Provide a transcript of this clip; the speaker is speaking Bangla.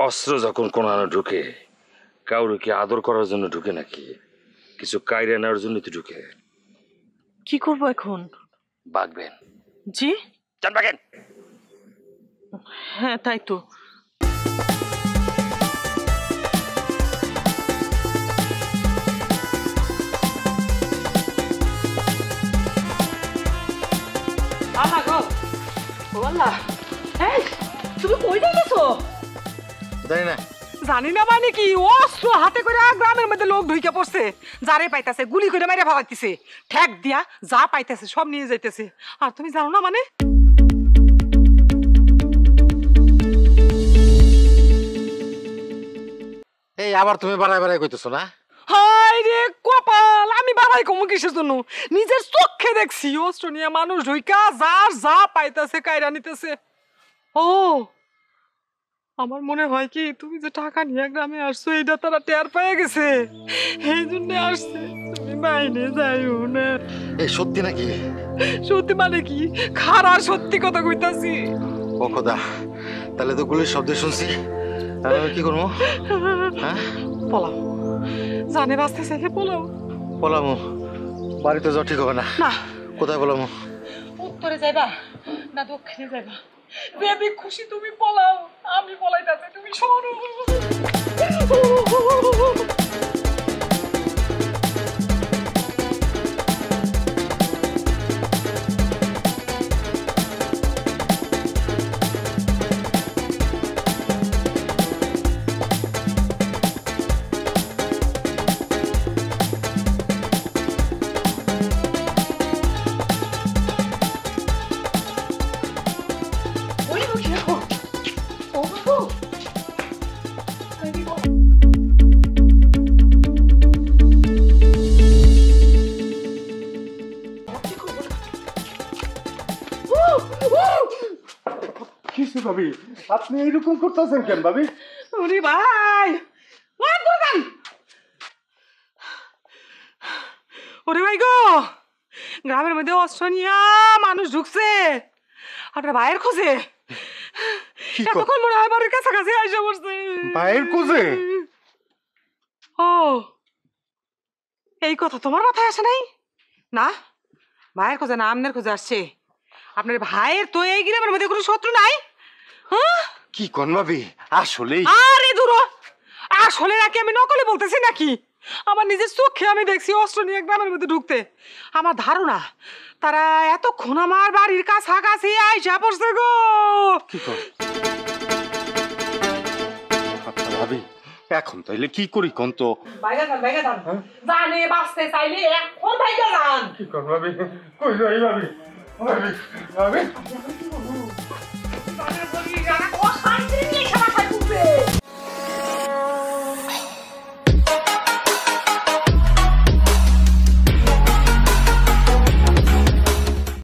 অস্ত্র যখন কোনো ঢুকে কাউরে কি আদর করার জন্য ঢুকে নাকি কিছু কায়রা নেওয়ার জন্য তো ঢুকে। কি করব এখন? বাগবেন। জি যান বাগেন। হ্যাঁ তাই তো। আহা গো ও আল্লাহ, এই তুমি কই যাইতেছো? জানি না। জানি না মানে কি, অস্ত্র হাতে করে গ্রামের মধ্যে লোক ঢুকে পড়ছে, যারে পাইতাছে গুলি করে মাইরা ফালাইতেছে, ঠেক দিয়া যা পাইতাছে সব নিয়ে যাইতেছে। আর তুমি জানো না মানে? এই আবার তুমি বাড়াই বাড়াই কইতেছো না? হায় রে কপাল, আমি বাড়াই কমু কিসের জন্য? নিজের চোখে দেখছি অস্ত্র নিয়ে মানুষ ঢুইকা যার যা পাইতাছে কাইরা নিতেছে। ও আমার মনে হয় কি তুমি যে টাকা নিয়ে গ্রামে আসছো এইটা তারা টের পেয়ে গেছে, এই জন্য আসছে। তুমি বাইরে যাইও না। এই সত্যি নাকি? সত্যি মানে কি? খারা সত্যি কথা কইতাছি। ও খোদা, তাহলে তো গুলির শব্দ শুনছি। আমি কি করবো? হ্যাঁ পলাও, জানে বাঁচতে চাইলে পলাও। পলামো? বাড়িতে যাওয়া ঠিক হবে না। না। কোথায় পলামো? উত্তরে যাইবা না দক্ষিণে যাইবা? বেবি খুশি তুমি পলাও, আমি পলাইতাছি তুমি সরো। কিসে ভাবি আপনি এইরকম করতেছেন কেন ভাবি? ওরে ভাই, ওরে ভাই গো, গ্রামের মধ্যে অস্ত্র নিয়া মানুষ ঢুকছে আপনার ভাইয়ের খোঁজে। এতক্ষণ মনে হয় বাড়ির কাছাকাছি আইসা পড়ছে। ভাইয়ের খোঁজে? ও এই কথা তোমার মাথায় আসে নাই? না ভাইয়ের খোঁজে না, আমনের খোঁজে আসছে। আপনার ভাইয়ের তো এই গ্রামের মধ্যে কোনো শত্রু নাই। হ্যাঁ কি কোন ভাবি? আসলেই? আরে দূর, আসলে নাকি আমি নকলে বলতেছি নাকি? আমার নিজের চোখে আমি দেখছি অস্ত্র নিয়ে গ্রামের মধ্যে ঢুকতে। আমার ধারণা তারা এতক্ষণ আমার বাড়ির কাছাকাছি আইসা পড়ছে গো। কি কর ভাবি, এখন তাইলে কি করি কোন তো? বাইরে যান জানে বাঁচতে চাইলে এখন বাইরে যান। কি কর ভাবি? কই যাই ভাবি? ভাবি ভাবি